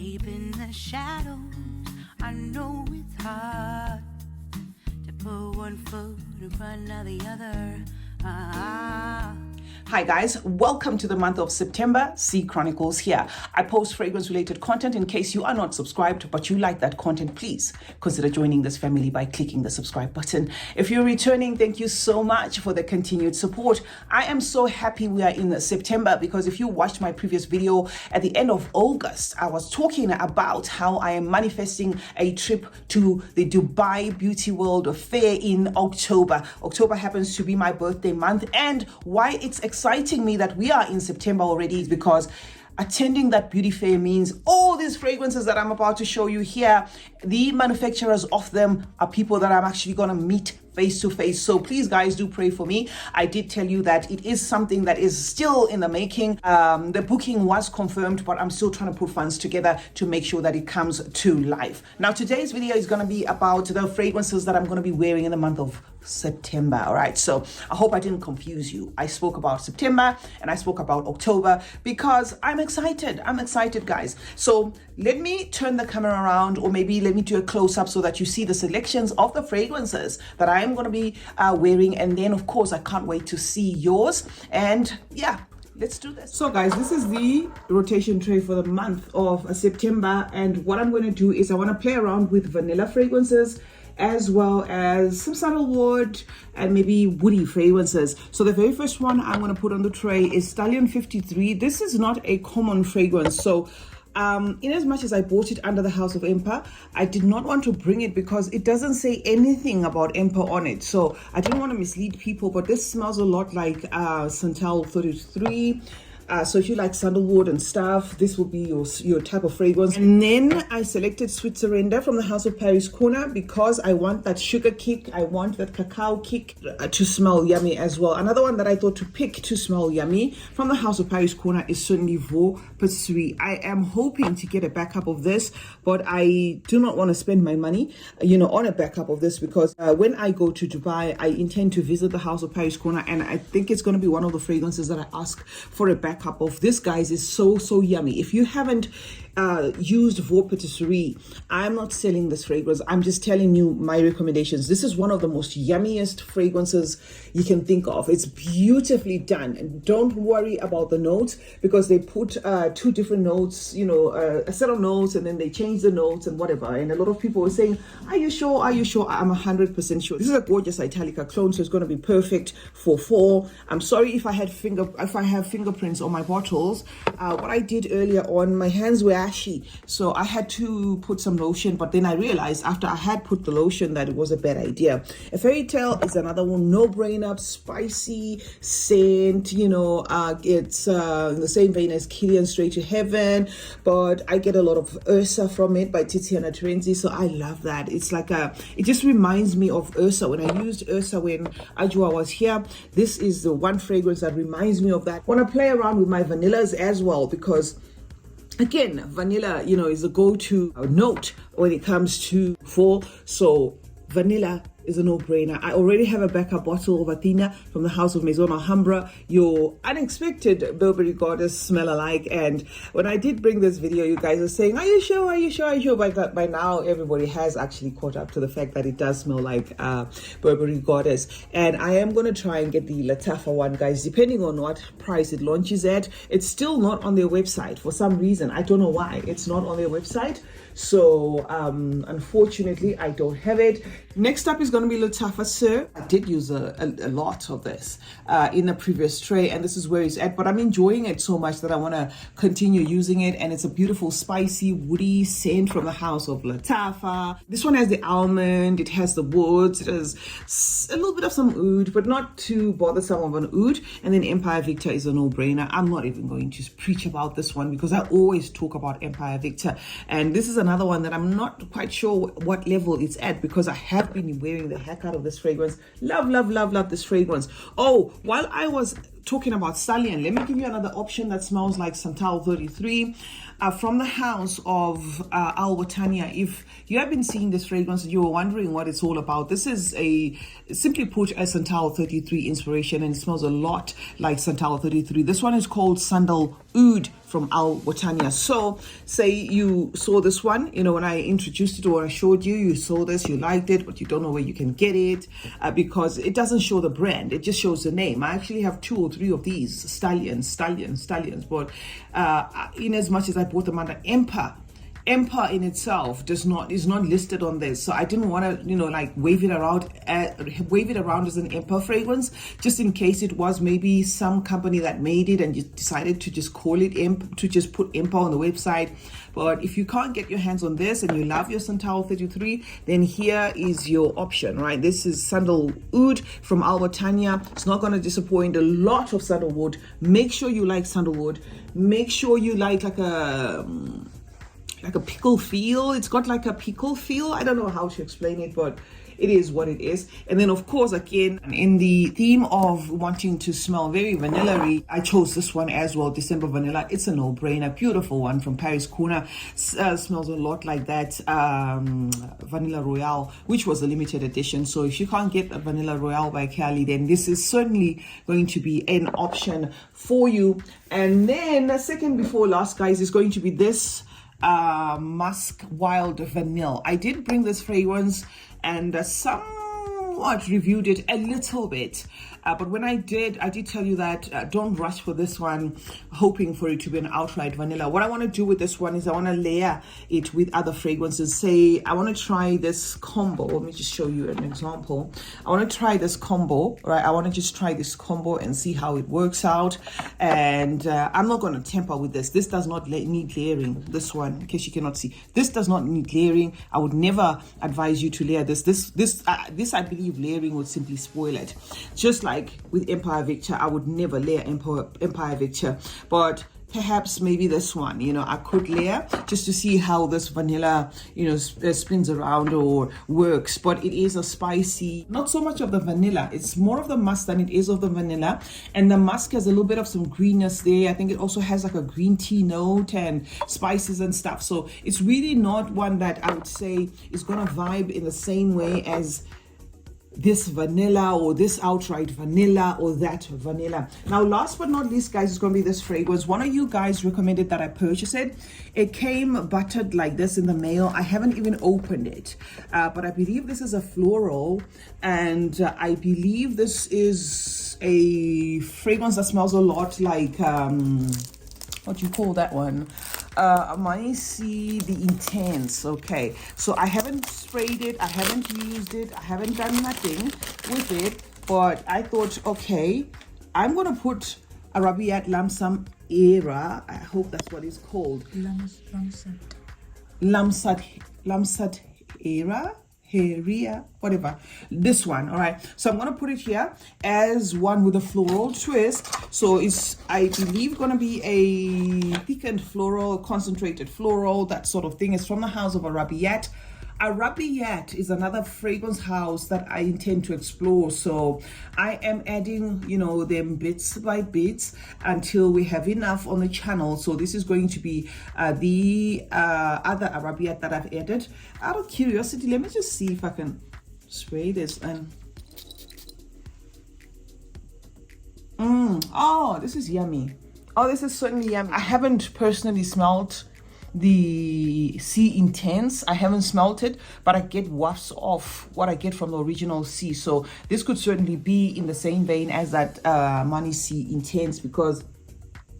deep in the shadows. I know it's hard to put one foot in front of the other. Hi guys, welcome to the month of September. C Chronicles here. I post fragrance related content. In case you are not subscribed but you like that content, please consider joining this family by clicking the subscribe button. If you're returning, thank you so much for the continued support. I am so happy we are in September because if you watched my previous video at the end of August, I was talking about how I am manifesting a trip to the Dubai Beauty World Fair in October. October happens to be my birthday month, and why it's exciting me that we are in September already is because attending that beauty fair means all these fragrances that I'm about to show you here, the manufacturers of them are people that I'm actually going to meet face to face. So please guys, do pray for me. I did tell you that it is something that is still in the making. The booking was confirmed, but I'm still trying to put funds together to make sure that it comes to life. Now today's video is going to be about the fragrances that I'm going to be wearing in the month of September. All right, so I hope I didn't confuse you. I spoke about September and I spoke about October because I'm excited guys. So let me turn the camera around, or maybe let me do a close-up so that you see the selections of the fragrances that I am going to be wearing, and then of course I can't wait to see yours. And yeah, let's do this. So guys, this is the rotation tray for the month of September, and what I'm going to do is I want to play around with vanilla fragrances as well as some sandalwood and maybe woody fragrances. So the very first one I'm going to put on the tray is Stallion 53. This is not a common fragrance, so in as much as I bought it under the House of Empire, I did not want to bring it because it doesn't say anything about Empire on it. So I didn't want to mislead people, but this smells a lot like Santal 33. So if you like sandalwood and stuff, this will be your type of fragrance. And then I selected Sweet Surrender from the House of Paris Corner because I want that sugar kick. I want that cacao kick to smell yummy as well. Another one that I thought to pick to smell yummy from the House of Paris Corner is certainly Vaux Patisserie. I am hoping to get a backup of this, but I do not want to spend my money, on a backup of this because when I go to Dubai, I intend to visit the House of Paris Corner, and I think it's going to be one of the fragrances that I ask for a backup of. This guys is so yummy. If you haven't used Vaux Patisserie, I'm not selling this fragrance, I'm just telling you my recommendations. This is one of the most yummiest fragrances you can think of. It's beautifully done, and don't worry about the notes because they put two different notes, a set of notes, and then they change the notes and whatever. And a lot of people were saying, are you sure? I'm 100% sure. This is a gorgeous Italica clone, so it's going to be perfect for fall. I'm sorry if I have fingerprints on my bottles. What I did earlier on, my hands were ashy, so I had to put some lotion, but then I realized after I had put the lotion that it was a bad idea. A Fairy Tale is another one, no-brainer, spicy scent, it's in the same vein as Killian Straight to Heaven, but I get a lot of Ursa from it by Tiziana Terenzi, so I love that. It's like it just reminds me of Ursa. When I used Ursa when Ajua was here, this is the one fragrance that reminds me of that. I want to play around with my vanillas as well because again, vanilla, is a go-to note when it comes to fall. So vanilla is a no-brainer. I already have a backup bottle of Athena from the House of Maison Alhambra, your unexpected Burberry Goddess smell-alike. And when I did bring this video, you guys were saying, are you sure? But by now, everybody has actually caught up to the fact that it does smell like Burberry Goddess. And I am going to try and get the Lattafa one, guys, depending on what price it launches at. It's still not on their website for some reason. I don't know why it's not on their website. So unfortunately, I don't have it. Next up is going to be Lattafa Sir. I did use a lot of this in the previous tray, and this is where it's at, but I'm enjoying it so much that I want to continue using it. And it's a beautiful spicy woody scent from the House of Lattafa. This one has the almond, it has the woods, it has a little bit of some oud, but not too bothersome of an oud. And then Empire Victor is a no-brainer. I'm not even going to preach about this one because I always talk about Empire Victor, and this is another one that I'm not quite sure what level it's at because I have been wearing the heck out of this fragrance. Love this fragrance. Oh, while I was talking about Stallion, let me give you another option that smells like Santal 33 from the House of Al Watania. If you have been seeing this fragrance and you were wondering what it's all about, this is simply put a Santal 33 inspiration, and it smells a lot like Santal 33. This one is called Sandal Oud from Botania. So say you saw this one, you know, when I introduced it or I showed you, you saw this, you liked it, but you don't know where you can get it because it doesn't show the brand, it just shows the name. I actually have 2 or 3 of these stallions, but in as much as I bought them under Empire in itself is not listed on this, so I didn't want to, you know, like wave it around as an Empire fragrance, just in case it was maybe some company that made it and you decided to just call it to just put Empire on the website. But if you can't get your hands on this and you love your Santal 33, then here is your option, right? This is Sandalwood from Albertania. It's not going to disappoint. A lot of sandalwood. Make sure you like sandalwood. Make sure you like a pickle feel. It's got like a pickle feel. I don't know how to explain it, but it is what it is. And then of course, again, in the theme of wanting to smell very vanilla-y, I chose this one as well, December Vanilla. It's a no-brainer. Beautiful one from Paris Kuna. Smells a lot like that Vanilla Royale, which was a limited edition. So if you can't get a Vanilla Royale by Cali, then this is certainly going to be an option for you. And then the second before last, guys, is going to be this Musk Wild Vanilla. I did bring this fragrance and somewhat reviewed it a little bit, but when I did tell you that don't rush for this one hoping for it to be an outright vanilla. What I want to do with this one is I want to layer it with other fragrances. Say I want to try this combo. Let me just show you an example. I want to try this combo, right? I want to just try this combo and see how it works out. And I'm not going to tamper with this. This does not need layering. This one, in case you cannot see, this does not need layering. I would never advise you to layer this. This I believe layering would simply spoil it. Just like with Empire Victor, I would never layer Empire Victor, but perhaps maybe this one, you know, I could layer just to see how this vanilla, you know, spins around or works. But it is a spicy, not so much of the vanilla, it's more of the musk than it is of the vanilla. And the musk has a little bit of some greenness there. I think it also has like a green tea note and spices and stuff. So it's really not one that I would say is gonna vibe in the same way as this vanilla or this outright vanilla or that vanilla. Now, last but not least, guys, is going to be this fragrance. One of you guys recommended that I purchase it. It came buttered like this in the mail. I haven't even opened it, but I believe this is a floral, and I believe this is a fragrance that smells a lot like what do you call that one? See the Intense. Okay, so I haven't sprayed it, I haven't used it, I haven't done nothing with it, but I thought, okay, I'm gonna put Arabiat Lamsam Era. I hope that's what it's called. Lamsat Era. Heria, whatever, this one. All right, so I'm gonna put it here as one with a floral twist. So it's, I believe, gonna be a thickened floral, concentrated floral, that sort of thing. It's from the house of Arabiat. Arabiat is another fragrance house that I intend to explore, so I am adding, you know, them bits by bits until we have enough on the channel. So this is going to be the other Arabiat that I've added. Out of curiosity, let me just see if I can spray this. And oh, this is yummy. Oh, this is certainly yummy. I haven't personally smelled the Sea Intense. I haven't smelt it, but I get wafts of what I get from the original Sea. So this could certainly be in the same vein as that Money Sea Intense, because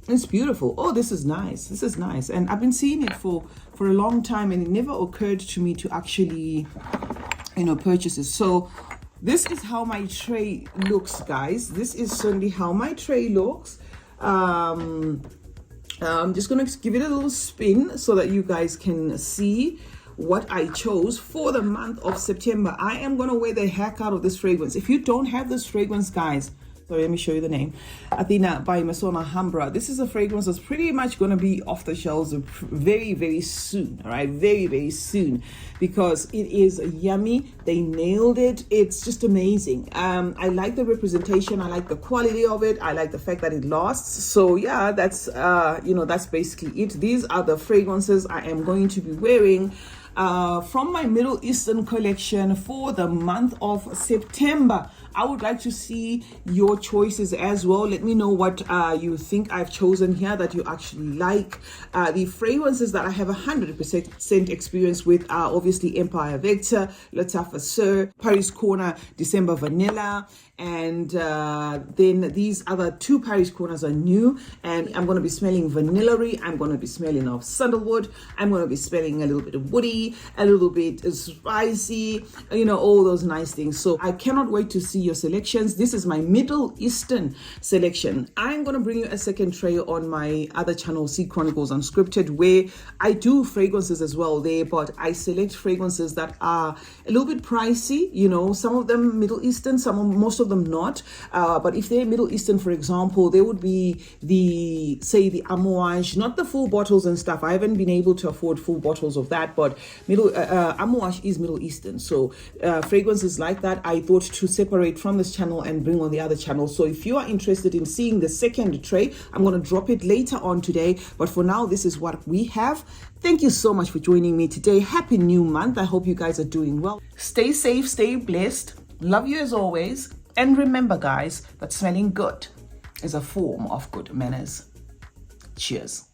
it's beautiful. Oh, this is nice. This is nice. And I've been seeing it for a long time, and it never occurred to me to actually, you know, purchase it. So this is how my tray looks, guys. This is certainly how my tray looks. I'm just going to give it a little spin so that you guys can see what I chose for the month of September. I am going to wear the heck out of this fragrance. If you don't have this fragrance, guys, sorry, let me show you the name. Athena by Masona Hambra. This is a fragrance that's pretty much going to be off the shelves very, very soon. All right, very, very soon, because it is yummy. They nailed it. It's just amazing. I like the representation. I like the quality of it. I like the fact that it lasts. So yeah, that's you know, that's basically it. These are the fragrances I am going to be wearing from my Middle Eastern collection for the month of September. I would like to see your choices as well. Let me know what you think I've chosen here that you actually like. The fragrances that I have 100% experience with are obviously Empire Vector, Lattafa Sur, Paris Corner, December Vanilla, and then these other two Paris Corners are new, and I'm going to be smelling vanilla-y, I'm going to be smelling of sandalwood, I'm going to be smelling a little bit of woody, a little bit spicy, you know, all those nice things. So I cannot wait to see your selections. This is my Middle Eastern selection. I'm going to bring you a second tray on my other channel, CeeChronicles Unscripted, where I do fragrances as well there, but I select fragrances that are a little bit pricey, you know, some of them Middle Eastern, most of them not, but if they're Middle Eastern, for example, there would be the Amouage, not the full bottles and stuff. I haven't been able to afford full bottles of that, but Amouage is Middle Eastern, so fragrances like that I thought to separate from this channel and bring on the other channel. So if you are interested in seeing the second tray, I'm going to drop it later on today, but for now this is what we have. Thank you so much for joining me today. Happy new month. I hope you guys are doing well. Stay safe, stay blessed. Love you as always. And remember, guys, that smelling good is a form of good manners. Cheers.